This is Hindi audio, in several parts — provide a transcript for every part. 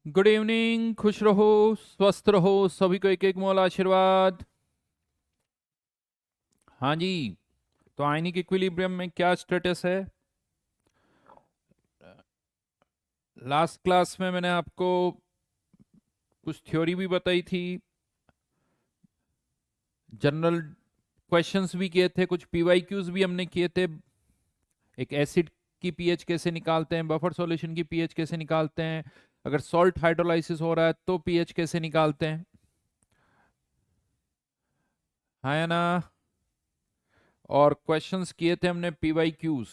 गुड इवनिंग, खुश रहो, स्वस्थ रहो, सभी को एक एक मोल आशीर्वाद। हाँ जी। तो आयनिक इक्विलिब्रियम में क्या स्टेटस है? लास्ट क्लास में मैंने आपको कुछ थ्योरी भी बताई थी, जनरल क्वेश्चंस भी किए थे, कुछ पीवाईक्यूज भी हमने किए थे। एक एसिड की पीएच कैसे निकालते हैं, बफर सॉल्यूशन की पीएच कैसे निकालते हैं, अगर सॉल्ट हाइड्रोलाइसिस हो रहा है तो पीएच कैसे निकालते हैं। हाँ या ना? और क्वेश्चंस किए थे हमने पीवाईक्यूज।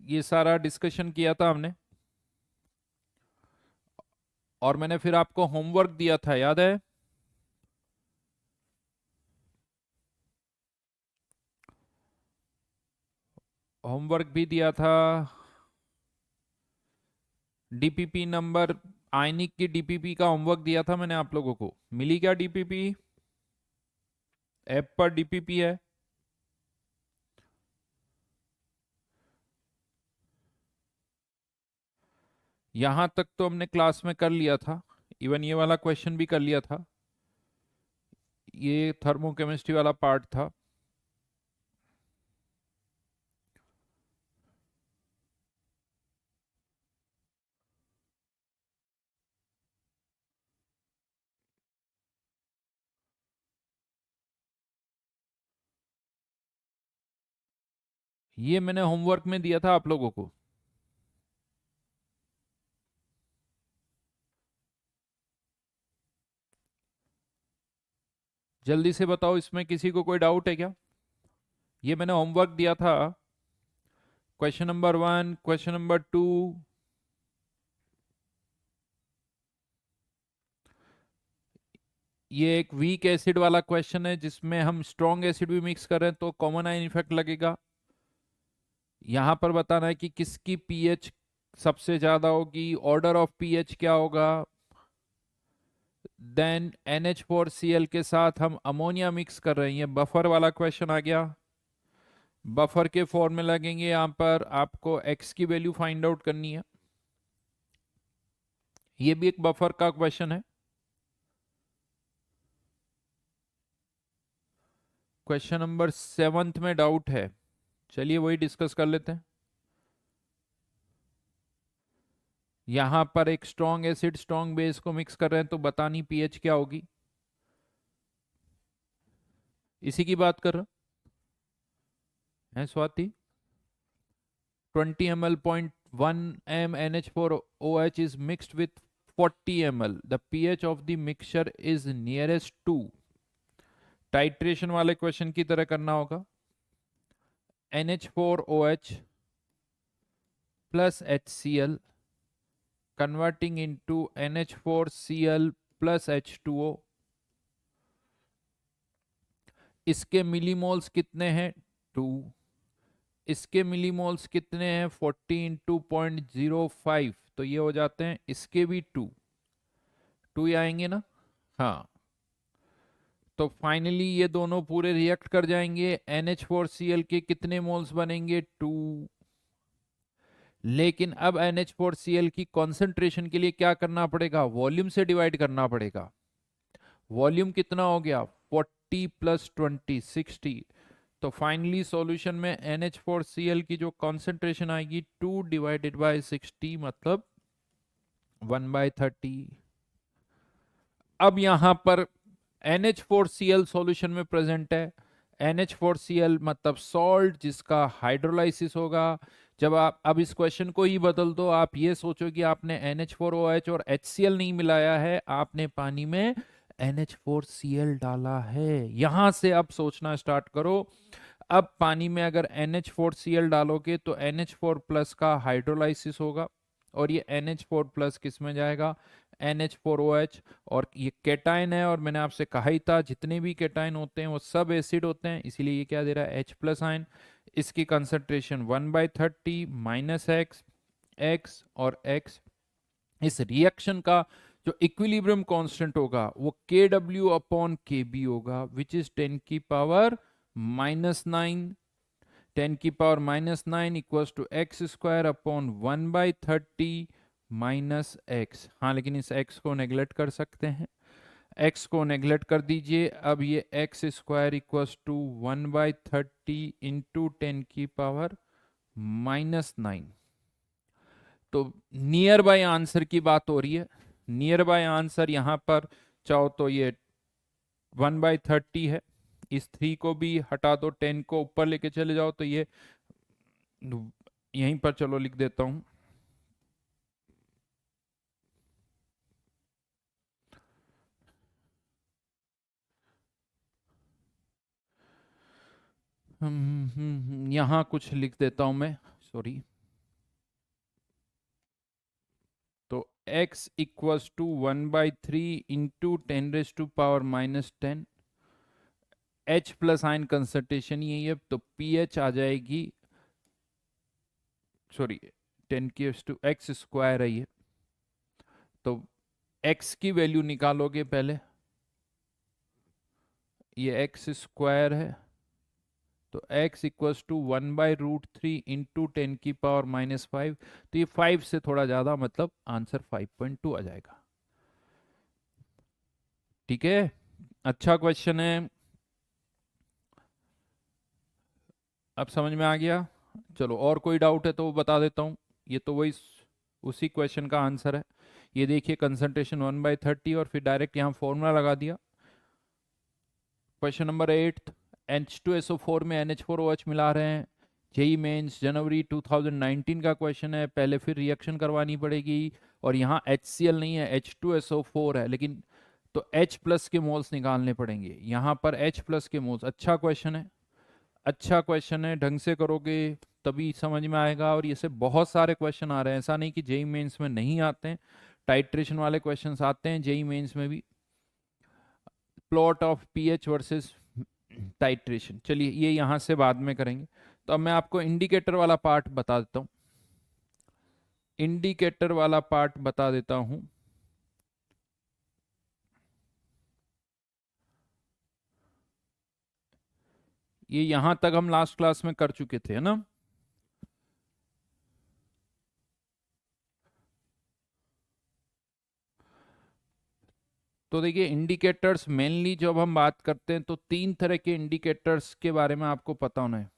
ये सारा डिस्कशन किया था हमने, और मैंने फिर आपको होमवर्क दिया था, याद है? होमवर्क भी दिया था। डीपीपी नंबर, आयनिक की डीपीपी का होमवर्क दिया था मैंने आप लोगों को। मिली क्या डीपीपी? ऐप पर डीपीपी है। यहां तक तो हमने क्लास में कर लिया था, इवन ये वाला क्वेश्चन भी कर लिया था। ये थर्मोकेमिस्ट्री वाला पार्ट था। ये मैंने होमवर्क में दिया था आप लोगों को। जल्दी से बताओ, इसमें किसी को कोई डाउट है क्या? ये मैंने होमवर्क दिया था। Question number 1, question number 2। ये एक वीक एसिड वाला क्वेश्चन है जिसमें हम स्ट्रॉन्ग एसिड भी मिक्स कर रहे हैं तो कॉमन आयन इफेक्ट लगेगा। यहां पर बताना है कि किसकी पीएच सबसे ज्यादा होगी, ऑर्डर ऑफ पीएच क्या होगा। देन NH4Cl के साथ हम अमोनिया मिक्स कर रहे हैं, ये बफर वाला क्वेश्चन आ गया। बफर के फॉर्म में लगेंगे, यहां पर आपको x की वैल्यू फाइंड आउट करनी है। ये भी एक बफर का क्वेश्चन है। क्वेश्चन नंबर 7 में डाउट है, चलिए वही डिस्कस कर लेते हैं। यहां पर एक स्ट्रॉन्ग एसिड स्ट्रॉन्ग बेस को मिक्स कर रहे हैं तो बतानी पीएच क्या होगी। इसी की बात कर रहा है Swati. 20 ml 0.1 m NH4OH is mixed with 40 ml. The pH of the mixture is nearest to. Titration वाले क्वेश्चन की तरह करना होगा। NH4OH plus HCl converting into NH4Cl plus H2O। इसके मिलीमोल्स कितने हैं? 2। इसके मिलीमोल्स कितने हैं? 40 इंटू 0.05, तो ये हो जाते हैं इसके भी 2। 2 ही आएंगे ना? हाँ। तो फाइनली ये दोनों पूरे रिएक्ट कर जाएंगे, NH4Cl के कितने मोल्स बनेंगे? 2। लेकिन अब NH4Cl की कॉन्सेंट्रेशन के लिए क्या करना पड़ेगा? वॉल्यूम से डिवाइड करना पड़ेगा। वॉल्यूम कितना हो गया? 40 प्लस 20, 60। तो फाइनली सॉल्यूशन में NH4Cl की जो कॉन्सेंट्रेशन आएगी 2 डिवाइडेड बाय 60, मतलब 1/30। अब यहां पर NH4Cl सॉल्यूशन में प्रेजेंट है। NH4Cl मतलब सॉल्ट जिसका हाइड्रोलाइसिस होगा। जब आप अब इस क्वेश्चन को ही बदल दो, आप ये सोचो कि आपने NH4OH और HCl नहीं मिलाया है, आपने पानी में NH4Cl डाला है। यहां से अब सोचना स्टार्ट करो। अब पानी में अगर NH4Cl डालोगे तो NH4 प्लस का हाइड्रोलाइसिस होगा, और ये NH4 प्लस किस में जाएगा? NH4OH। और ये केटाइन है, और मैंने आपसे कहा ही था जितने भी केटाइन होते हैं वो सब एसिड होते हैं, इसीलिए ये क्या दे रहा है? H plus ion. इसकी कंसंट्रेशन 1/30 माइनस एक्स, एक्स और एक्स। इस रिएक्शन का जो इक्विलिब्रियम कांस्टेंट होगा वो KW अपॉन KB होगा, विच इज 10 की पावर -9। 10⁻⁹ equals to x square upon 1/30 minus x. हाँ, लेकिन इस एक्स को नेग्लेक्ट कर सकते हैं, एक्स को नेग्लेक्ट कर दीजिए। अब ये x square equals to 1/30 into 10⁻⁹ तो नियर बाय आंसर की बात हो रही है। नियर बाय आंसर यहाँ पर चाहो तो ये 1/30 है, इस 3 को भी हटा दो, 10 को ऊपर लेके चले जाओ तो ये यहीं पर, चलो लिख देता हूं, यहां कुछ लिख देता हूं मैं, सॉरी। तो x equals to 1/3 into 10⁻⁻10, h plus ion concentration यही है, तो pH आ जाएगी, सॉरी 10⁻x स्क्वायर है ये, तो x की वैल्यू निकालोगे पहले, ये x स्क्वायर है, तो x इक्वल्स टू 1/√3 इंटू 10⁻⁻5, तो ये 5 से थोड़ा ज्यादा, मतलब आंसर 5.2 आ जाएगा। ठीक है, अच्छा क्वेश्चन है, अब समझ में आ गया। चलो, और कोई डाउट है तो वो बता देता हूँ, ये तो वही उसी क्वेश्चन का आंसर है। ये देखिए, कंसंट्रेशन 1/30 और फिर डायरेक्ट यहाँ फॉर्मूला लगा दिया। क्वेश्चन नंबर 8, H2SO4 में NH4OH मिला रहे हैं। जेई मेंस जनवरी 2019 का क्वेश्चन है, पहले फिर रिएक्शन करवानी पड़ेगी, और यहाँ HCl नहीं है, H2SO4 है, लेकिन तो H प्लस के मोल्स निकालने पड़ेंगे, यहाँ पर H प्लस के मोल्स। अच्छा क्वेश्चन है, अच्छा क्वेश्चन है, ढंग से करोगे तभी समझ में आएगा। और ये से बहुत सारे क्वेश्चन आ रहे हैं, ऐसा नहीं कि जेई मेंस में नहीं आते हैं, टाइट्रेशन वाले क्वेश्चंस आते हैं जेई मेंस में भी। Plot of pH versus titration, चलिए ये यहां से बाद में करेंगे। तो अब मैं आपको इंडिकेटर वाला पार्ट बता देता हूं, इंडिकेटर वाला पार्ट बता देता हूं। ये यहां तक हम लास्ट क्लास में कर चुके थे, है ना। तो देखिए, इंडिकेटर्स मेनली जब हम बात करते हैं तो 3 तरह के इंडिकेटर्स के बारे में आपको पता होना है।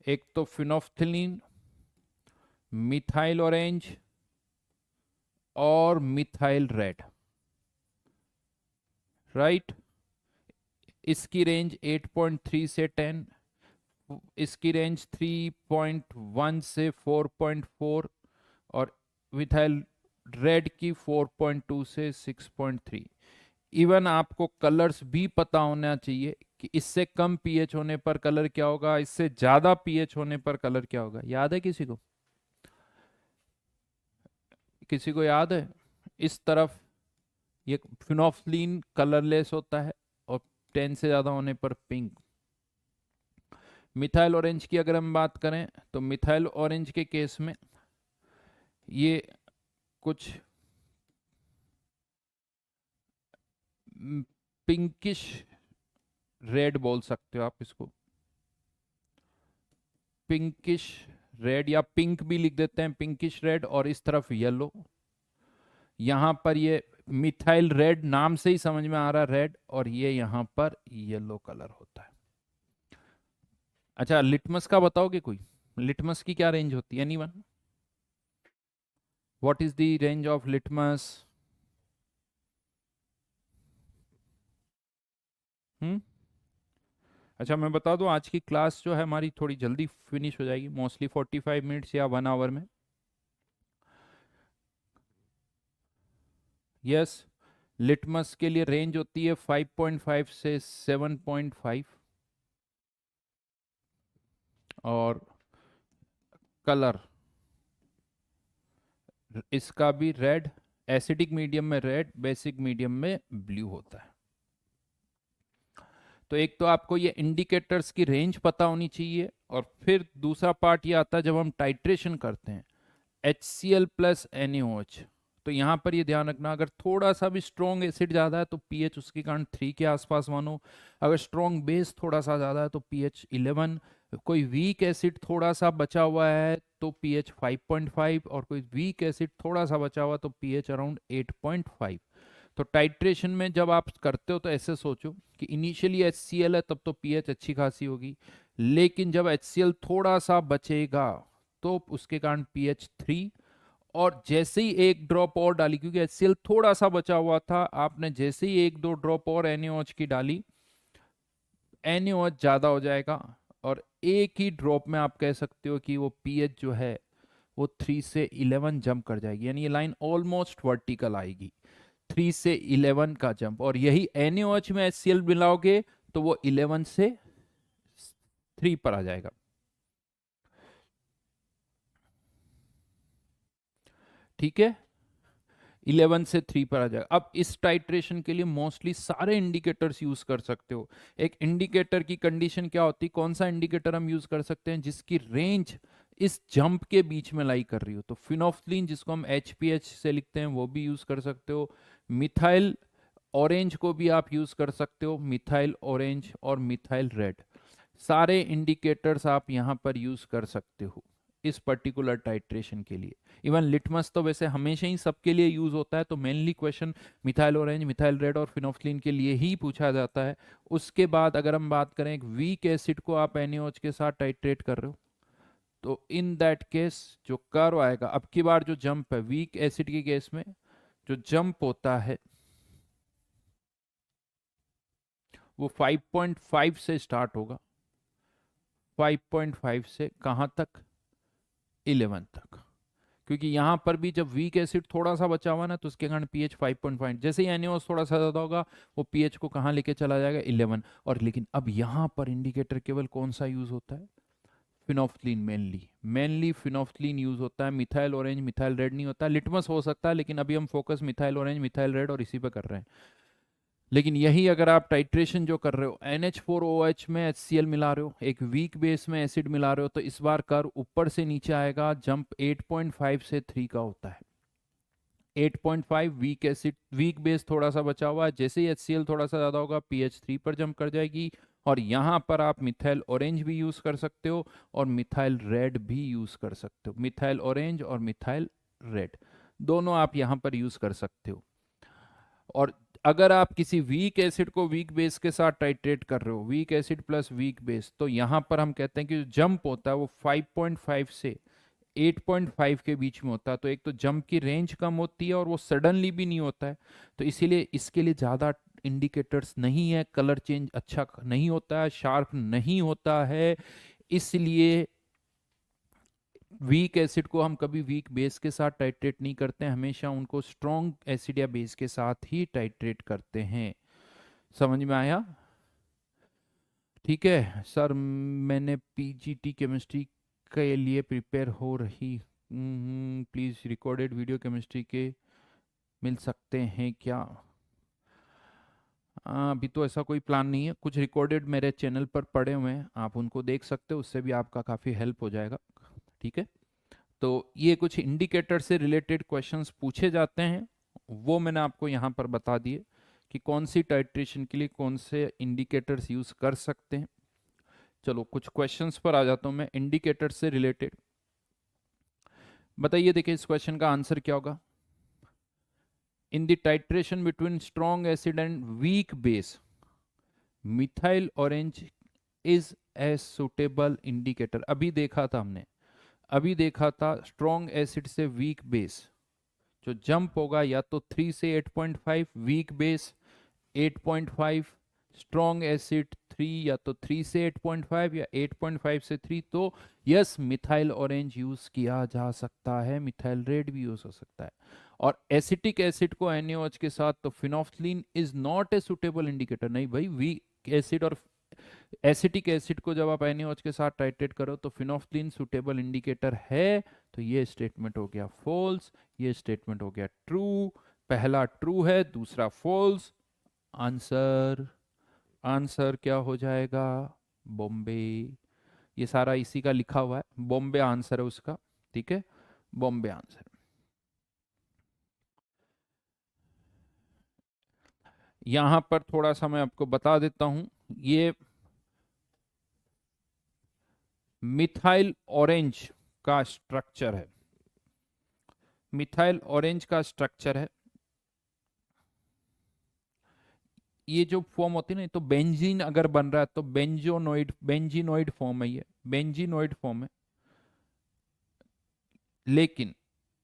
एक तो फिनोफ्थिलीन, मिथाइल ऑरेंज और मिथाइल रेड, राइट। इसकी रेंज 8.3 से 10, इसकी रेंज 3.1 से 4.4, और मिथाइल रेड की 4.2 से 6.3। इवन आपको कलर्स भी पता होना चाहिए कि इससे कम पीएच होने पर कलर क्या होगा, इससे ज्यादा पीएच होने पर कलर क्या होगा। याद है किसी को, किसी को याद है? इस तरफ ये फिनोफ्थलीन कलरलेस होता है, और 10 से ज्यादा होने पर पिंक। मिथाइल ऑरेंज की अगर हम बात करें तो मिथाइल ऑरेंज के केस में ये कुछ पिंकिश रेड बोल सकते हो आप इसको, पिंकिश रेड, या पिंक भी लिख देते हैं, पिंकिश रेड। और इस तरफ येलो, यहां पर ये मिथाइल रेड नाम से ही समझ में आ रहा रेड, और ये यहां पर येलो कलर होता है। अच्छा, लिटमस का बताओगे कोई, लिटमस की क्या रेंज होती है? Anyone? What is the range of litmus? अच्छा, मैं बता दूं, आज की क्लास जो है हमारी थोड़ी जल्दी फिनिश हो जाएगी, मोस्टली 45 मिनट्स या 1 आवर में। यस, लिटमस के लिए रेंज होती है 5.5 से 7.5, और कलर इसका भी रेड, एसिडिक मीडियम में रेड, बेसिक मीडियम में ब्लू होता है। तो एक तो आपको ये इंडिकेटर्स की रेंज पता होनी चाहिए, और फिर दूसरा पार्ट ये आता है जब हम टाइट्रेशन करते हैं HCl प्लस NaOH। तो यहाँ पर ये ध्यान रखना, अगर थोड़ा सा भी स्ट्रॉन्ग एसिड ज़्यादा है तो pH उसके कारण 3 के आसपास 1 हो, अगर स्ट्रॉन्ग बेस थोड़ा सा ज़्यादा है तो pH 11, कोई वीक एसिड थोड़ा सा बचा हुआ है तो पीएच 5.5, और कोई वीक एसिड थोड़ा सा बचा हुआ तो पीएच अराउंड 8.5। तो टाइट्रेशन में जब आप करते हो तो ऐसे सोचो कि इनिशियली HCl है तब तो पीएच अच्छी खासी होगी, लेकिन जब HCl थोड़ा सा बचेगा तो उसके कारण पीएच 3, और जैसे ही एक ड्रॉप और डाली, क्योंकि HCl थोड़ा सा बचा हुआ था, आपने जैसे ही एक दो ड्रॉप और NaOH की डाली, NaOH ज्यादा हो जाएगा, और एक ही ड्रॉप में आप कह सकते हो कि वो पीएच जो है वो 3 से 11 जंप कर जाएगी, यानी ये लाइन ऑलमोस्ट वर्टिकल आएगी, 3 से 11 का जंप। और यही NaOH में HCl मिलाओगे तो वो 11 से 3 पर आ जाएगा। ठीक है, 11 से 3 पर आ जाएगा। अब इस टाइट्रेशन के लिए मोस्टली सारे इंडिकेटर्स यूज कर सकते हो। एक इंडिकेटर की कंडीशन क्या होती है, कौन सा इंडिकेटर हम यूज कर सकते हैं जिसकी रेंज इस जंप के बीच में लाई कर रही हो, तो फिनोफ्थलीन जिसको हम HPH से लिखते हैं वो भी यूज कर सकते हो, मिथाइल ऑरेंज को भी आप यूज कर सकते हो, मिथाइल ऑरेंज और मिथाइल रेड, सारे इंडिकेटर्स आप यहां पर यूज कर सकते हो इस पर्टिकुलर टाइट्रेशन के लिए। इवन लिटमस तो वैसे हमेशा ही सबके लिए यूज होता है, तो mainly question methyl orange, methyl red और फिनोफ्थलीन के लिए ही पूछा जाता है। उसके बाद अगर हम बात करें एक वीक एसिड को आप NaOH के साथ टाइट्रेट कर रहे हो, तो इन दैट केस जो कर्व आएगा, अब की बार जो जंप है वीक एसिड के केस में, जो जंप होता है वो 5.5 से स्टार्ट होगा, 5.5 से कहां तक, 11 तक। क्योंकि यहां पर भी जब वीक एसिड थोड़ा सा बचा हुआ ना तो उसके कारण पीएच 5.5, जैसे ही NaOH थोड़ा सा ज्यादा होगा वो पीएच को कहां लेके चला जाएगा, 11। और लेकिन अब यहां पर इंडिकेटर केवल कौन सा यूज होता है, फिनोफ्थलीन, मेनली फिनोफ्थलीन यूज होता है, मिथाइल ऑरेंज मिथाइल रेड नहीं होता। लिटमस हो सकता है, लेकिन अभी हम focus methyl orange methyl red और इसी पे कर रहे हैं। लेकिन यही अगर आप टाइट्रेशन जो कर रहे हो NH4OH में HCl मिला रहे हो, एक वीक बेस में एसिड मिला रहे हो, तो इस बार कर्व ऊपर से नीचे आएगा, जंप 8.5 से 3 का होता है। 8.5 वीक एसिड, वीक बेस थोड़ा सा बचा हुआ है, जैसे ही HCl थोड़ा सा ज्यादा होगा पीएच 3 पर जंप कर जाएगी। और यहां पर आप मिथाइल ऑरेंज भी यूज कर सकते हो और मिथाइल रेड भी यूज कर सकते हो, मिथाइल ऑरेंज और मिथाइल रेड दोनों आप यहां पर यूज कर सकते हो। और अगर आप किसी वीक एसिड को वीक बेस के साथ टाइट्रेट कर रहे हो, weak acid plus weak base, तो यहां पर हम कहते हैं कि जो जंप होता है वो 5.5 से 8.5 के बीच में होता है। तो एक तो जंप की रेंज कम होती है और वो सडनली भी नहीं होता है, तो इसीलिए इसके लिए ज़्यादा इंडिकेटर्स नहीं है, कलर चेंज अच्छा नहीं होता है, शार्प नहीं होता है। इसलिए वीक एसिड को हम कभी वीक बेस के साथ टाइट्रेट नहीं करते हैं, हमेशा उनको स्ट्रॉन्ग एसिड या बेस के साथ ही टाइट्रेट करते हैं। समझ में आया? ठीक है सर, मैंने PGT केमिस्ट्री के लिए प्रिपेयर हो रही, प्लीज रिकॉर्डेड वीडियो केमिस्ट्री के मिल सकते हैं क्या? अभी तो ऐसा कोई प्लान नहीं है, कुछ रिकॉर्डेड मेरे चैनल पर पड़े हुए हैं, आप उनको देख सकते हो, उससे भी आपका काफ़ी हेल्प हो जाएगा। ठीक है, तो ये कुछ इंडिकेटर से रिलेटेड क्वेश्चंस पूछे जाते हैं, वो मैंने आपको यहाँ पर बता दिए कि कौन सी टाइट्रेशन के लिए कौन से इंडिकेटर्स यूज कर सकते हैं। चलो कुछ क्वेश्चंस पर आ जाता हूँ मैं इंडिकेटर से रिलेटेड। बताइए, देखिए इस क्वेश्चन का आंसर क्या होगा। In the titration between strong acid and weak base, methyl orange is a suitable indicator. अभी देखा था हमने, अभी देखा था स्ट्रॉन्ग एसिड से वीक बेस जो जंप होगा या तो 3 से 8.5, वीक बेस 8.5, स्ट्रॉन्ग एसिड 3, या तो 3 से 8.5 या 8.5 से 3। तो यस, मिथाइल ऑरेंज यूज किया जा सकता है, मिथाइल रेड भी यूज हो सकता है। और एसिटिक एसिड को NaOH के साथ, तो phenolphthalein is not a suitable indicator. नहीं भाई, वीक एसिड और एसिटिक एसिड को जब आप NaOH के साथ टाइट्रेट करो तो फिनोफ्थलीन सुटेबल इंडिकेटर है। तो ये स्टेटमेंट हो गया फॉल्स, ये स्टेटमेंट हो गया ट्रू। पहला ट्रू है, दूसरा फॉल्स। आंसर, आंसर क्या हो जाएगा, बॉम्बे। ये सारा इसी का लिखा हुआ है, बॉम्बे आंसर है उसका। ठीक है, बॉम्बे आंसर। यहां पर थोड़ा सा मैं आपको बता देता हूं, ये मिथाइल ऑरेंज का स्ट्रक्चर है, मिथाइल ऑरेंज का स्ट्रक्चर है। ये जो फॉर्म होती है ना, तो बेंजीन अगर बन रहा है तो बेंजोनोइड, बेंजीनोइड फॉर्म है, ये बेंजीनोइड फॉर्म है। लेकिन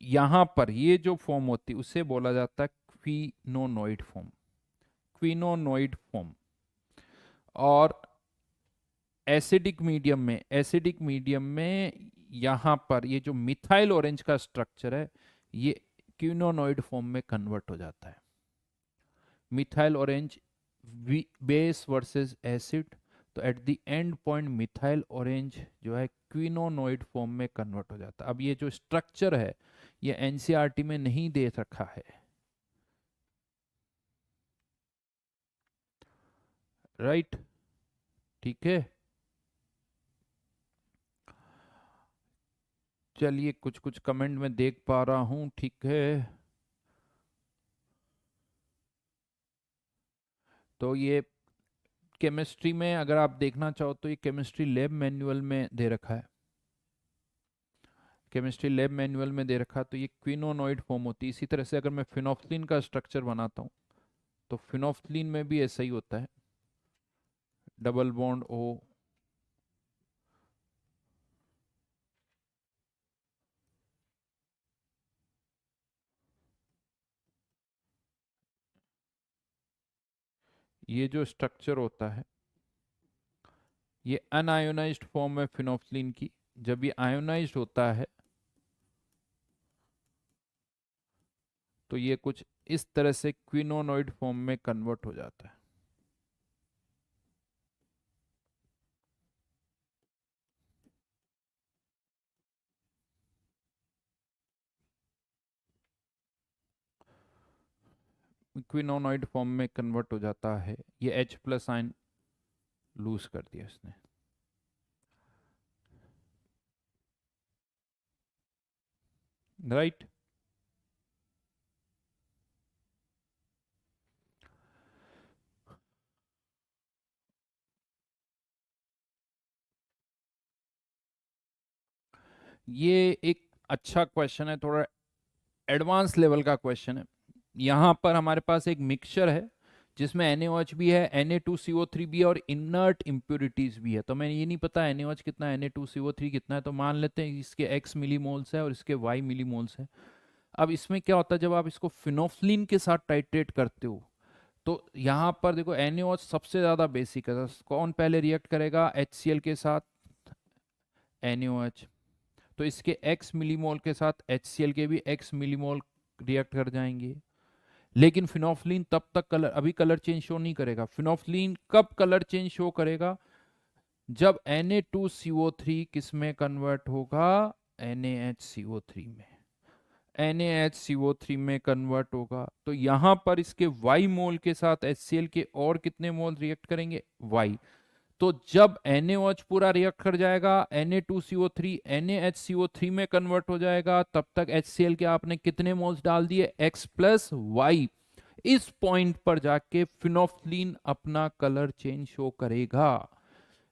यहां पर ये जो फॉर्म होती है उसे बोला जाता है क्विनोनोइड फॉर्म, क्विनोनोइड फॉर्म। और एसिडिक मीडियम में, एसिडिक मीडियम में यहां पर ये जो मिथाइल ऑरेंज का स्ट्रक्चर है ये क्विनोनोइड फॉर्म में कन्वर्ट हो जाता है। Methyl orange base versus acid, तो at the end point methyl orange जो है क्विनोनोइड फॉर्म में कन्वर्ट हो जाता है। अब ये जो स्ट्रक्चर है ये एनसीईआरटी में नहीं दे रखा है, राइट? ठीक है, चलिए कुछ कुछ कमेंट में देख पा रहा हूं, ठीक है। तो ये केमिस्ट्री में अगर आप देखना चाहो तो ये केमिस्ट्री लैब मैनुअल में दे रखा है, केमिस्ट्री लैब मैनुअल में दे रखा है। तो ये क्विनोनोइड फॉर्म होती है। इसी तरह से अगर मैं फिनोफ्थलीन का स्ट्रक्चर बनाता हूँ तो फिनोफ्थलीन में भी ऐसा ही होता है, डबल बॉन्ड ओ, ये जो स्ट्रक्चर होता है ये अनआयोनाइज्ड फॉर्म है फिनोफ्थलीन की। जब ये आयोनाइज्ड होता है तो ये कुछ इस तरह से क्विनोनोइड फॉर्म में कन्वर्ट हो जाता है। क्विनोनोइड फॉर्म में कन्वर्ट हो जाता है। ये H प्लस आयन लूज कर दिया इसने, राइट? ये एक अच्छा क्वेश्चन है, थोड़ा एडवांस लेवल का क्वेश्चन है। यहाँ पर हमारे पास एक मिक्सचर है जिसमें NaOH भी है, Na2CO3 भी है और इनर्ट इम्प्योरिटीज भी है। तो मैं ये नहीं पता NaOH कितना है, Na2CO3 कितना है, तो मान लेते हैं इसके X मिलीमोल्स है और इसके Y मिलीमोल्स है। अब इसमें क्या होता है, जब आप इसको फिनोफ्लिन के साथ टाइट्रेट करते हो तो यहाँ पर देखो NaOH सबसे ज़्यादा बेसिक है। तो कौन पहले रिएक्ट करेगा HCl के साथ? NaOH। तो इसके X मिलीमोल के साथ HCl के भी X मिलीमोल रिएक्ट कर जाएंगे। लेकिन फिनोफ्लिन तब तक कलर, अभी कलर चेंज शो नहीं करेगा। फिनोफ्लिन कब कलर चेंज शो करेगा? जब Na2CO3 किस में कन्वर्ट होगा? NaHCO3 में, NaHCO3 में कन्वर्ट होगा। तो यहां पर इसके Y मोल के साथ HCl के और कितने मोल रिएक्ट करेंगे? Y। तो जब NaOH पूरा रिएक्ट कर जाएगा, Na2CO3 NaHCO3 में कन्वर्ट हो जाएगा, तब तक HCl के आपने कितने मोल्स डाल दिए? X plus Y। इस पॉइंट पर जाके फिनोफ्थलीन अपना कलर चेंज शो करेगा,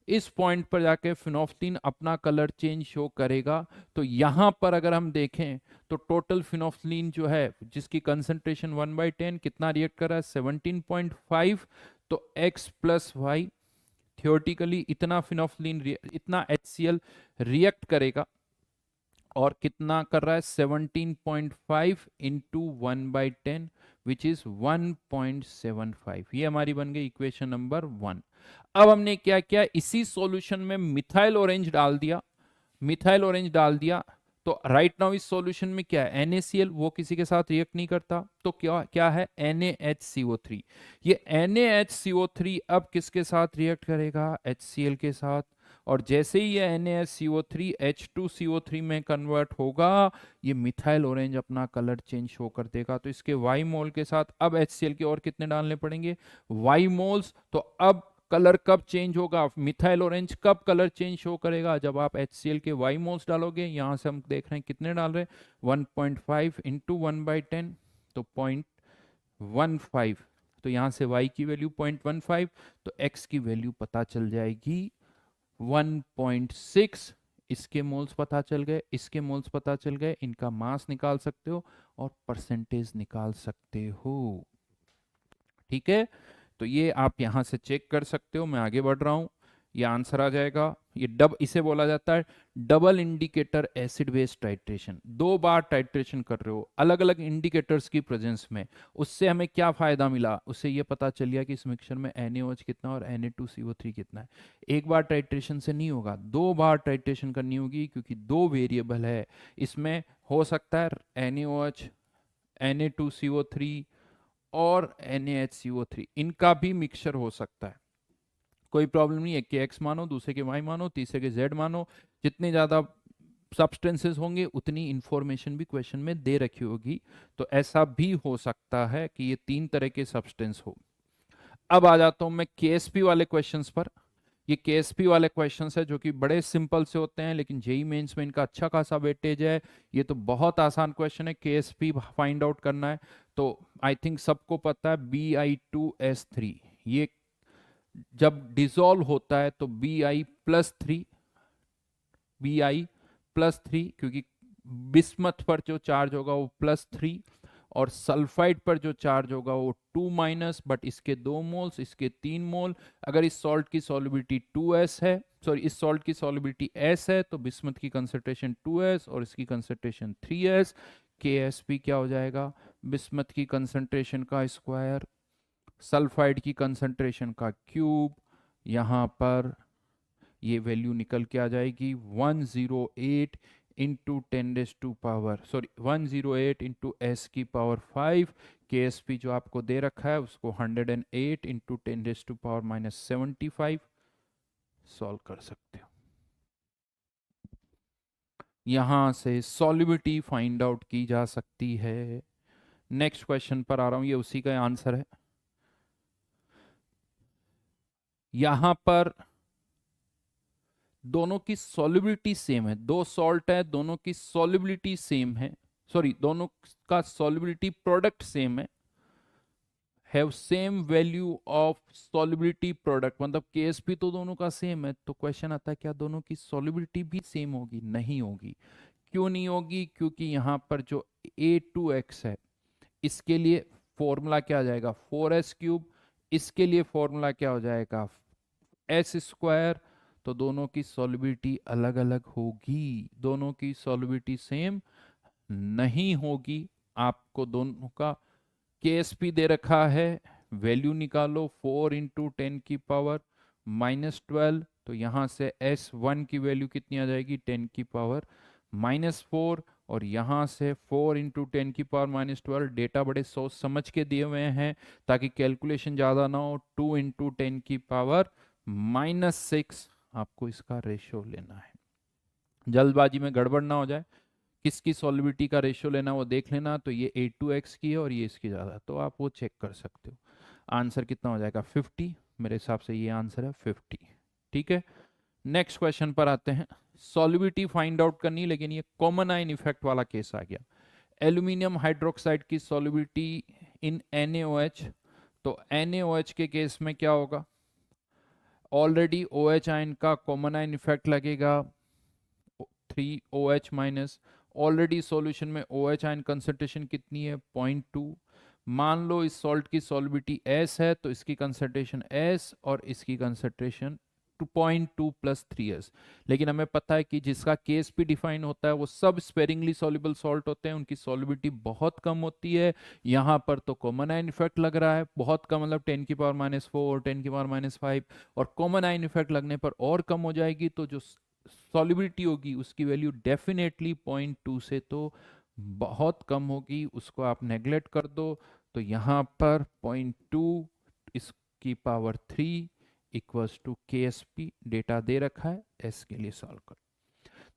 इस पॉइंट पर जाके फिनोफ्थलीन अपना कलर चेंज शो करेगा। तो यहां पर अगर हम देखें तो टोटल फिनोफ्थलीन जो है जिसकी कंसंट्रेशन 1/10 कितना रिएक्ट कर रहा है? 17.5। तो X प्लस वाई थियोरटिकली इतना फिनोफ्थलीन, इतना HCl रिएक्ट करेगा और कितना कर रहा है? 17.5 इंटू 1/10 विच इज 1.75। ये हमारी बन गई इक्वेशन नंबर 1। अब हमने क्या किया, इसी सॉल्यूशन में मिथाइल ऑरेंज डाल दिया, मिथाइल ऑरेंज डाल दिया। तो राइट नाउ इस सॉल्यूशन में क्या है? NaCl, वो किसी के साथ रिएक्ट नहीं करता, तो क्या क्या है? NaHCO3। ये NaHCO3 अब किसके साथ रिएक्ट करेगा? HCl के साथ। और जैसे ही ये NaHCO3 H2CO3 में कन्वर्ट होगा, ये मिथाइल ऑरेंज अपना कलर चेंज शो कर देगा। तो इसके Y मोल के साथ अब HCl के और कितने डालने पड़ेंगे? Y moles. तो अब कलर कब चेंज होगा? मिथाइल ऑरेंज कब कलर चेंज शो करेगा? जब आप HCl के Y मोल्स डालोगे। यहां से हम देख रहे हैं कितने डाल रहे हैं? 1.5 इंटू 1/10, तो 0.15। तो यहां से Y की वैल्यू 0.15, तो X की वैल्यू पता चल जाएगी 1.6 इसके मोल्स पता चल गए, इसके मोल्स पता चल गए, इनका मास निकाल सकते हो और परसेंटेज निकाल सकते हो। ठीक है, तो ये आप यहां से चेक कर सकते हो। मैं आगे बढ़ रहा हूं, ये आंसर आ जाएगा। ये इसे बोला जाता है double indicator acid base titration. 2 बार टाइट्रेशन कर रहे हो अलग अलग इंडिकेटर्स की प्रेजेंस में। उससे हमें क्या फायदा मिला, उससे ये पता चल गया कि इस मिक्सचर में NaOH कितना और Na2CO3 कितना है। एक बार टाइट्रेशन से नहीं होगा, 2 बार टाइट्रेशन करनी होगी, क्योंकि 2 वेरिएबल है इसमें। हो सकता है NaOH, Na2CO3 और NaHCO3, इनका भी मिक्सचर हो सकता है। कोई प्रॉब्लम नहीं है, एक के X मानो, दूसरे के Y मानो, तीसरे के Z मानो। जितने ज़्यादा सब्सटेंसेस होंगे उतनी इंफॉर्मेशन भी क्वेश्चन में दे रखी होगी। तो ऐसा भी हो सकता है कि ये 3 तरह के सब्सटेंस हो। अब आ जाता हूं मैं KSP वाले क्वेश्चंस पर। ये KSP वाले क्वेश्चंस है जो कि बड़े सिंपल से होते हैं, लेकिन जेई मेंस में इनका अच्छा खासा वेटेज है। ये तो बहुत आसान क्वेश्चन है, KSP फाइंड आउट करना है। तो आई थिंक सबको पता है Bi2S3, ये जब डिसॉल्व होता है तो Bi+3, क्योंकि बिस्मथ पर जो चार्ज होगा वो +3 और सल्फाइड पर जो चार्ज होगा वो 2-, बट इसके 2 मोल्स, इसके 3 मोल। अगर इस सॉल्ट की सॉल्युबिलिटी 2s है, सॉरी इस सॉल्ट की सॉल्युबिलिटी s है, तो बिस्मथ की कंसंट्रेशन 2s और इसकी कंसंट्रेशन 3s। KSP क्या हो जाएगा, बिस्मथ की कंसंट्रेशन का स्क्वायर, सल्फाइड की कंसंट्रेशन का क्यूब। यहाँ पर ये वैल्यू निकल के आ जाएगी 108 into 10⁻, sorry 108 into S⁵। KSP जो आपको दे रखा है उसको 108 इंटू 10⁻⁻75 सॉल्व कर सकते हो। यहां से सॉल्युबिलिटी फाइंड आउट की जा सकती है। नेक्स्ट क्वेश्चन पर आ रहा हूं, ये उसी का आंसर है। यहां पर दोनों की सॉल्युबिलिटी सेम है, 2 सॉल्ट है, दोनों की सॉल्युबिलिटी सेम है, सॉरी दोनों का सॉल्युबिलिटी प्रोडक्ट सेम है, have same value of solubility product, मतलब KSP तो दोनों का सेम है। तो क्वेश्चन आता है क्या दोनों की सॉल्युबिलिटी भी सेम होगी? नहीं होगी। क्यों नहीं होगी? क्योंकि यहां पर जो A2X है इसके लिए फॉर्मूला क्या आ जाएगा 4s³, इसके लिए फॉर्मूला क्या हो जाएगा S²। तो दोनों की सॉल्युबिलिटी अलग अलग होगी, दोनों की सॉल्युबिलिटी सेम नहीं होगी। आपको दोनों का KSP दे रखा है, वैल्यू निकालो 4 इंटू 10⁻⁻12। तो यहां से S1 की वैल्यू कितनी आ जाएगी 10⁻⁻4, और यहां से 4 इंटू 10⁻⁻12। डेटा बड़े सोच समझ के दिए हुए हैं ताकि कैलकुलेशन ज़्यादा ना हो। 2 इंटू 10⁻⁻6 आपको इसका रेशियो लेना है, जल्दबाजी में गड़बड़ ना हो जाए। किसकी सॉल्युबिलिटी का रेशियो लेना वो देख लेना। तो ये A2X की है और ये इसकी ज़्यादा है, तो आप वो चेक कर सकते हो। आंसर कितना हो जाएगा 50, मेरे हिसाब से ये आंसर है 50। ठीक है, नेक्स्ट क्वेश्चन पर आते हैं। सॉल्युबिलिटी फाइंड आउट करनी, लेकिन ये कॉमन आयन इफेक्ट वाला केस आ गया। एल्यूमिनियम हाइड्रोक्साइड की सॉल्युबिलिटी इन NaOH। तो NaOH के केस में क्या होगा, ऑलरेडी OH आयन का कॉमन आयन इफेक्ट लगेगा 3OH-। ऑलरेडी सॉल्यूशन में OH आयन कंसंट्रेशन कितनी है 0.2। मान लो इस सॉल्ट की सॉल्युबिलिटी S है, तो इसकी कंसंट्रेशन S और इसकी कंसंट्रेशन 2.2 + 3s। लेकिन हमें पता है कि जिसका KSP डिफाइन होता है वो सब स्पेरिंगली सॉल्युबल सॉल्ट होते हैं, उनकी सॉल्युबिलिटी बहुत कम होती है। यहाँ पर तो कॉमन आयन इफेक्ट लग रहा है बहुत कम, मतलब 10⁻⁻4, 10⁻⁵, और कॉमन आयन इफेक्ट लगने पर और कम हो जाएगी। तो जो सॉल्युबिलिटी होगी उसकी वैल्यू डेफिनेटली 0.2 से तो बहुत कम होगी, उसको आप नेग्लेक्ट कर दो। तो यहाँ पर 0.2 इसकी power 3 equals to KSP data दे रखा है, S के लिए सॉल्व कर।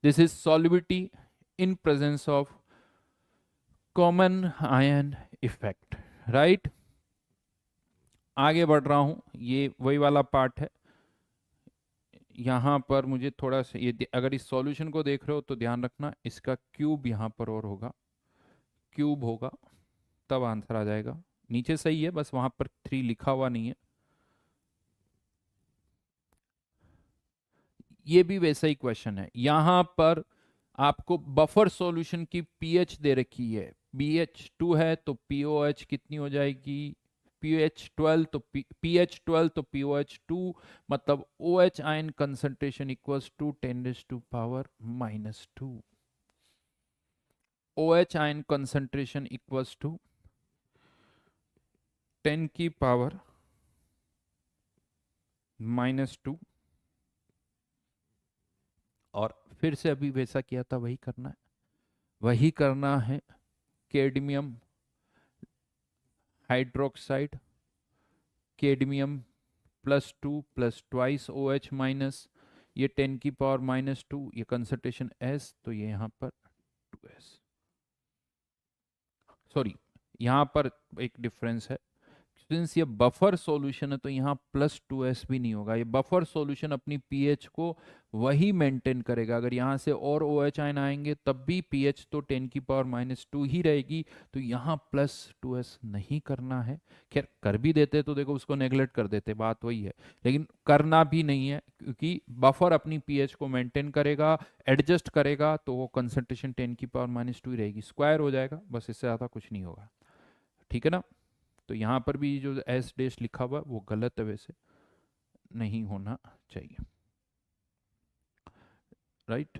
This is solubility in presence of common ion effect, right. आगे बढ़ रहा हूं, ये वही वाला पार्ट है। यहाँ पर मुझे थोड़ा सा ये, अगर इस सॉल्यूशन को देख रहे हो तो ध्यान रखना इसका क्यूब यहाँ पर और होगा, क्यूब होगा तब आंसर आ जाएगा। नीचे सही है, बस वहां पर 3 लिखा हुआ नहीं है। ये भी वैसा ही क्वेश्चन है। यहां पर आपको बफर सॉल्यूशन की पीएच दे रखी है, BH2 है तो पीओएच कितनी हो जाएगी, पीएच 12 तो पीएच 12 तो पीओएच 2, मतलब OH ion concentration equals to 10⁻⁻²। OH ion concentration equals to 10⁻⁻²। और फिर से अभी वैसा किया था वही करना है, वही करना है। Cadmium hydroxide, cadmium +2 plus twice OH minus, ये 10⁻⁻², ये कंसंट्रेशन S, तो ये यहाँ पर 2S, सॉरी यहाँ पर एक डिफरेंस है। सिंस ये बफर सॉल्यूशन है तो यहाँ +2S भी नहीं होगा। ये बफर सॉल्यूशन अपनी पीएच को वही मेंटेन करेगा। अगर यहाँ से और OH आयन आएंगे तब भी पीएच तो 10⁻⁻² ही रहेगी, तो यहाँ +2S नहीं करना है। खैर कर भी देते तो देखो उसको नेग्लेक्ट कर देते, बात वही है, लेकिन करना भी नहीं है क्योंकि बफर अपनी पीएच को मेंटेन करेगा, एडजस्ट करेगा, तो वो कंसंट्रेशन 10⁻⁻² ही रहेगी, स्क्वायर हो जाएगा, बस इससे ज़्यादा कुछ नहीं होगा। ठीक है ना। तो यहाँ पर भी जो एस डैश लिखा हुआ वो गलत है, वैसे नहीं होना चाहिए, राइट।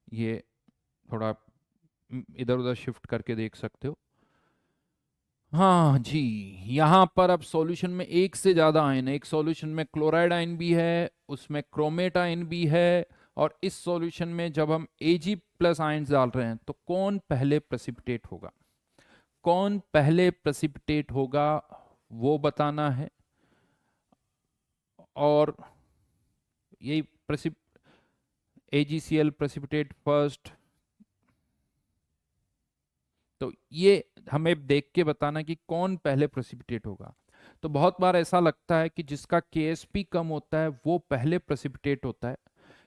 ये थोड़ा इधर उधर शिफ्ट करके देख सकते हो। हाँ जी, यहाँ पर अब सॉल्यूशन में एक से ज़्यादा आयन है। एक सॉल्यूशन में क्लोराइड आयन भी है, उसमें क्रोमेट आयन भी है, और इस सॉल्यूशन में जब हम Ag+ आयन डाल रहे हैं तो कौन पहले प्रेसिपिटेट होगा, कौन पहले प्रेसिपिटेट होगा वो बताना है। और यही AgCl प्रेसिपिटेट फर्स्ट, तो ये हमें देख के बताना कि कौन पहले प्रेसिपिटेट होगा। तो बहुत बार ऐसा लगता है कि जिसका KSP कम होता है वो पहले प्रेसिपिटेट होता है,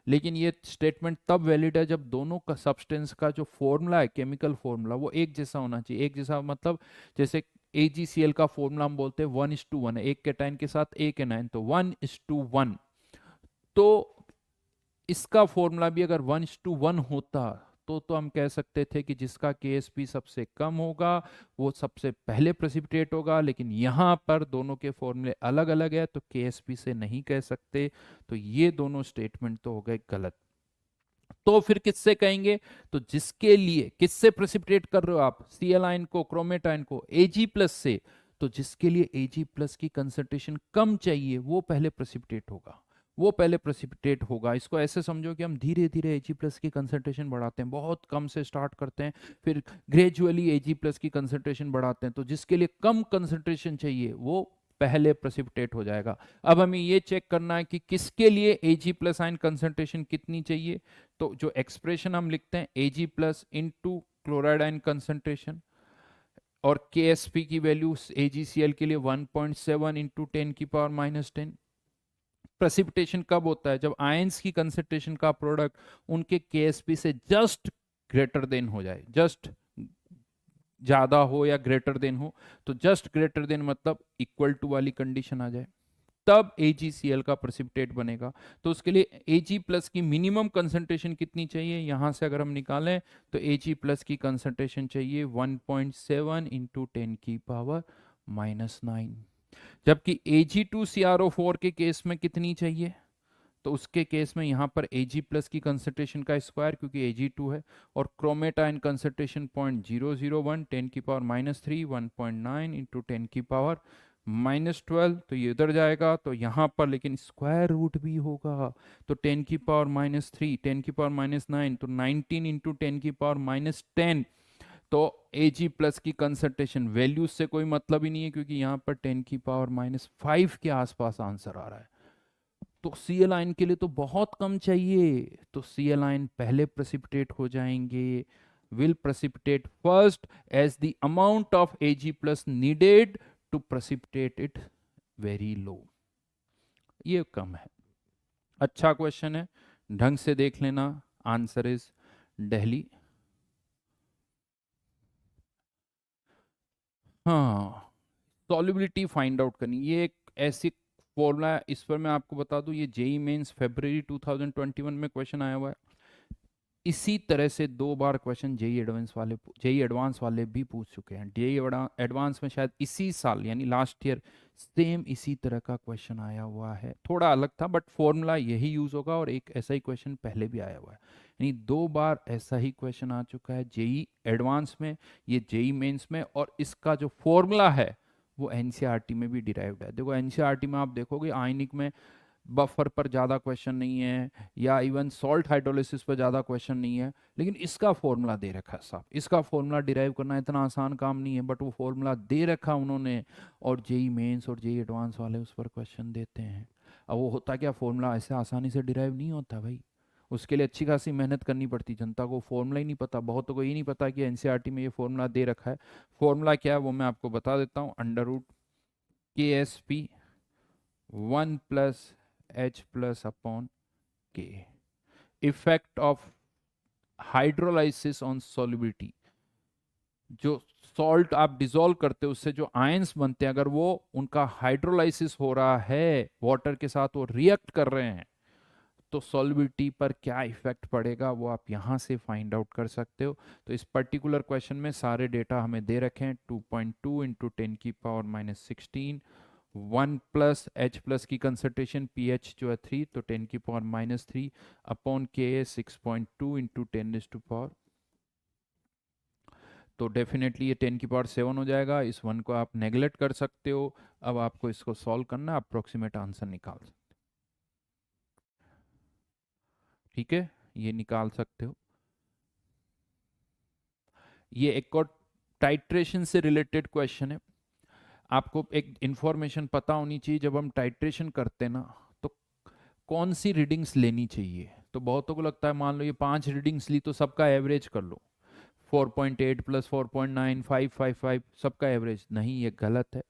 लेकिन ये स्टेटमेंट तब वैलिड है जब दोनों का सब्सटेंस का जो फॉर्मूला है, केमिकल फॉर्मूला, वो एक जैसा होना चाहिए। एक जैसा मतलब जैसे AgCl का फॉर्मूला हम बोलते हैं 1:1 है, एक कैटायन के साथ एक एनायन, तो 1:1। तो इसका फॉर्मूला भी अगर 1:1 होता तो हम कह सकते थे कि जिसका KSP सबसे कम होगा वो सबसे पहले प्रेसिपिटेट होगा, लेकिन यहाँ पर दोनों के फॉर्मूले अलग अलग है तो KSP से नहीं कह सकते, तो ये दोनों स्टेटमेंट तो हो गए गलत। तो फिर किससे कहेंगे, तो जिसके लिए किससे प्रेसिपिटेट कर रहे हो आप, Cl आयन को, क्रोमेट आयन को, Ag+ से, तो जिसके लिए Ag+ की कंसंट्रेशन कम चाहिए वो पहले प्रेसिपिटेट होगा, वो पहले प्रेसिपिटेट होगा। इसको ऐसे समझो कि हम धीरे धीरे Ag+ की कंसंट्रेशन बढ़ाते हैं, बहुत कम से स्टार्ट करते हैं, फिर ग्रेजुअली Ag+ की कंसंट्रेशन बढ़ाते हैं, तो जिसके लिए कम कंसंट्रेशन चाहिए वो पहले प्रेसिपिटेट हो जाएगा। अब हमें ये चेक करना है कि किसके लिए Ag+ आयन कंसंट्रेशन कितनी चाहिए। तो जो एक्सप्रेशन हम लिखते हैं Ag+ into chloride ion concentration, और KSP की वैल्यू AgCl के लिए 1.7 इंटू 10⁻⁻10। प्रेसिपिटेशन कब होता है, जब आयंस की कंसंट्रेशन का प्रोडक्ट उनके KSP से जस्ट ग्रेटर देन हो जाए, जस्ट ज्यादा हो या ग्रेटर देन हो, तो जस्ट ग्रेटर देन मतलब इक्वल टू वाली कंडीशन आ जाए, तब AgCl का प्रेसिपिटेट बनेगा। तो उसके लिए Ag+ की मिनिमम कंसंट्रेशन कितनी चाहिए, यहां से अगर हम निकालें तो Ag+ की कंसंट्रेशन चाहिए 1.7 इंटू 10⁻⁻9। जबकि Ag2CrO4 के केस में कितनी चाहिए, तो उसके केस में यहाँ पर Ag+ की कंसंट्रेशन का स्क्वायर, क्योंकि Ag2 है, और क्रोमेट आयन कंसंट्रेशन 0.001 10⁻³ 1.9 इंटू 10⁻⁻12, तो ये उधर जाएगा, तो यहाँ पर लेकिन स्क्वायर रूट भी होगा, तो 10⁻³ 10⁻⁹ तो 19 इंटू 10⁻10। तो Ag+ की कंसंट्रेशन वैल्यू से कोई मतलब ही नहीं है, क्योंकि यहाँ पर 10⁻5 के आसपास आंसर आ रहा है, तो Cl आयन के लिए तो बहुत कम चाहिए, तो Cl आयन पहले प्रेसिपिटेट हो जाएंगे, will precipitate first as the amount of Ag+ needed to precipitate it very low. ये कम है। अच्छा क्वेश्चन है, ढंग से देख लेना, आंसर इज दिल्ली। हाँ, सॉल्युबिलिटी फाइंड आउट करनी, ये एक ऐसी फॉर्मूला इस पर मैं आपको बता दूं, ये जेई मेंस फरवरी 2021 में क्वेश्चन आया हुआ है। इसी तरह से 2 बार क्वेश्चन जेई एडवांस वाले भी पूछ चुके हैं। जेई एडवांस में शायद इसी साल यानी लास्ट ईयर सेम इसी तरह का क्वेश्चन आया हुआ है, थोड़ा अलग था बट फॉर्मूला यही यूज होगा, और एक ऐसा ही क्वेश्चन पहले भी आया हुआ है। यानी 2 बार ऐसा ही क्वेश्चन आ चुका है जेई एडवांस में, ये जेई मेंस में, और इसका जो फॉर्मूला है वो एनसीईआरटी में भी डिराइव्ड है। देखो एनसीईआरटी में आप देखोगे आयनिक में बफर पर ज़्यादा क्वेश्चन नहीं है, या इवन सॉल्ट हाइड्रोलिसिस पर ज़्यादा क्वेश्चन नहीं है, लेकिन इसका फॉर्मूला दे रखा है साहब। इसका फॉर्मूला डिराइव करना इतना आसान काम नहीं है, बट वो फॉर्मूला दे रखा उन्होंने, और जेई मेंस और जेई एडवांस वाले उस पर क्वेश्चन देते हैं। अब वो होता क्या, फॉर्मूला ऐसे आसानी से डिराइव नहीं होता भाई, उसके लिए अच्छी खासी मेहनत करनी पड़ती। जनता को फॉर्मूला ही नहीं पता, बहुतों को ये नहीं पता कि एनसीईआरटी में ये फॉर्मूला दे रखा है। फॉर्मूला क्या है वो मैं आपको बता देता हूँ। √KSP 1+H+/K, effect of hydrolysis on solubility. जो सॉल्ट आप डिसॉल्व करते हो उससे जो आयंस बनते हैं, अगर वो उनका हाइड्रोलाइसिस हो रहा है वाटर के साथ, वो रिएक्ट कर रहे हैं, तो सॉल्युबिलिटी पर क्या इफेक्ट पड़ेगा वो आप यहां से फाइंड आउट कर सकते हो। तो इस पर्टिकुलर क्वेश्चन में सारे डेटा हमें दे रखे हैं। 2.2 इंटू 10⁻16, 1+H+ की कंसंट्रेशन pH जो है 3, तो 10⁻³ अपॉन Ka 6.2 इंटू 10⁻, तो डेफिनेटली ये 10⁻7 हो जाएगा। इस 1 को आप नेगलेक्ट कर सकते हो। अब आपको इसको सॉल्व करना, अप्रोक्सीमेट आंसर निकाल सकते हो। ठीक है, ये निकाल सकते हो। ये एक और टाइट्रेशन से रिलेटेड क्वेश्चन है। आपको एक इंफॉर्मेशन पता होनी चाहिए, जब हम टाइट्रेशन करते हैं ना, तो कौन सी रीडिंग्स लेनी चाहिए। तो बहुतों को लगता है मान लो ये 5 रीडिंग्स ली तो सबका एवरेज कर लो, 4.8 + 4.9 555 सबका एवरेज। नहीं, ये गलत है।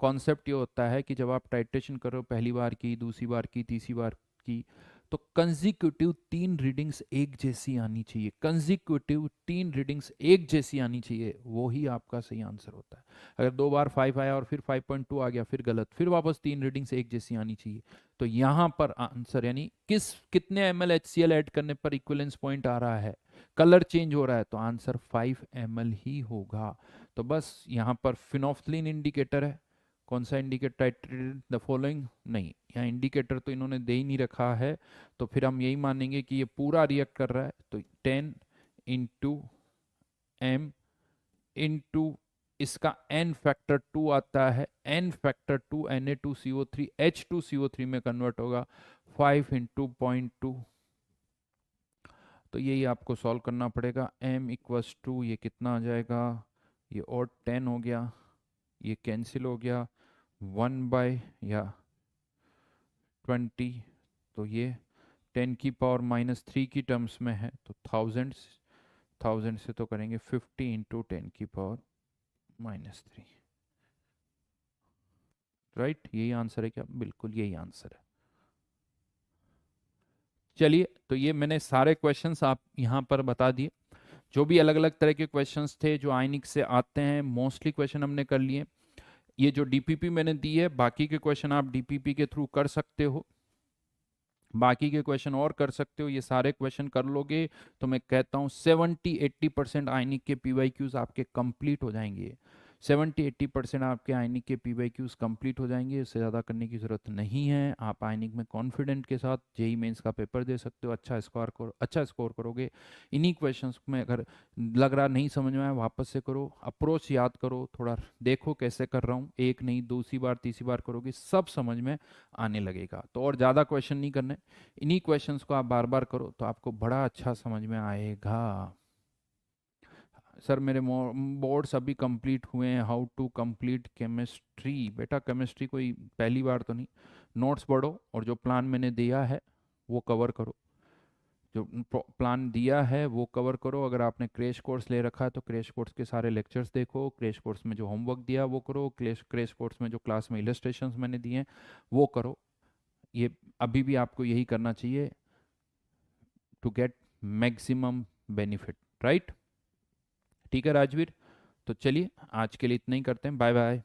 कॉन्सेप्ट ये होता है कि जब आप टाइट्रेशन करो, पहली बार की, दूसरी बार की, तीसरी बार की, तो कंजिक्यूटिव 3 रीडिंग्स एक जैसी आनी चाहिए। कंजिक्यूटिव 3 रीडिंग्स एक जैसी आनी चाहिए, वो ही आपका सही आंसर होता है। अगर 2 बार 5 आया और फिर 5.2 आ गया, फिर गलत, फिर वापस 3 रीडिंग्स एक जैसी आनी चाहिए। तो यहाँ पर आंसर यानी कितने ml HCl ऐड करने पर इक्विवेलेंस पॉइंट आ रहा है, कलर चेंज हो रहा है, तो आंसर 5 ml ही होगा। तो बस यहाँ पर फिनोफ्थलीन इंडिकेटर है। कौन सा इंडिकेटर, टाइट्रेटेड द फॉलोइंग, नहीं, यहाँ इंडिकेटर तो इन्होंने दे ही नहीं रखा है, तो फिर हम यही मानेंगे कि ये पूरा रिएक्ट कर रहा है। तो 10 इंटू m इंटू इसका n फैक्टर 2 आता है, n फैक्टर 2 Na2CO3 H2CO3 में कन्वर्ट होगा, 5 इंटू 0.2, तो यही आपको सॉल्व करना पड़ेगा। m इक्वल्स टू ये कितना आ जाएगा, ये और 10 हो गया, ये कैंसिल हो गया, 1/20, तो ये 10⁻³ की टर्म्स में है, तो 1000 से तो करेंगे 50 इंटू 10⁻³ राइट। यही आंसर है क्या, बिल्कुल यही आंसर है। चलिए, तो ये मैंने सारे क्वेश्चंस आप यहाँ पर बता दिए, जो भी अलग अलग तरह के क्वेश्चंस थे जो आयनिक से आते हैं, मोस्टली क्वेश्चन हमने कर लिए। ये जो डीपीपी मैंने दी है, बाकी के क्वेश्चन आप डीपीपी के थ्रू कर सकते हो, बाकी के क्वेश्चन और कर सकते हो। ये सारे क्वेश्चन कर लोगे तो मैं कहता हूँ 70-80% आयनिक के पीवाईक्यूज आपके कंप्लीट हो जाएंगे। 70-80% आपके आयनिक के पीवाईक्यूज कंप्लीट हो जाएंगे, इससे ज़्यादा करने की ज़रूरत नहीं है। आप आयनिक में कॉन्फिडेंट के साथ जेई मेंस का पेपर दे सकते हो, अच्छा स्कोर करोगे। इन्हीं क्वेश्चंस में अगर लग रहा नहीं समझ में आया, वापस से करो, अप्रोच याद करो, थोड़ा देखो कैसे कर रहा हूँ, एक नहीं दूसरी बार तीसरी बार करोगे सब समझ में आने लगेगा। तो और ज़्यादा क्वेश्चन नहीं करने, इन्हीं क्वेश्चंस को आप बार बार करो तो आपको बड़ा अच्छा समझ में आएगा। सर मेरे बोर्ड्स अभी कंप्लीट हुए हैं, हाउ टू कंप्लीट केमिस्ट्री। बेटा केमिस्ट्री कोई पहली बार तो नहीं, नोट्स पढ़ो और जो प्लान मैंने दिया है वो कवर करो, जो प्लान दिया है वो कवर करो। अगर आपने क्रैश कोर्स ले रखा है तो क्रैश कोर्स के सारे लेक्चर्स देखो, क्रैश कोर्स में जो होमवर्क दिया वो करो, क्रैश कोर्स में जो क्लास में इलस्ट्रेशंस मैंने दिए हैं वो करो। ये अभी भी आपको यही करना चाहिए to get maximum benefit, right. ठीक है राजवीर, तो चलिए आज के लिए इतना ही करते हैं, बाय बाय।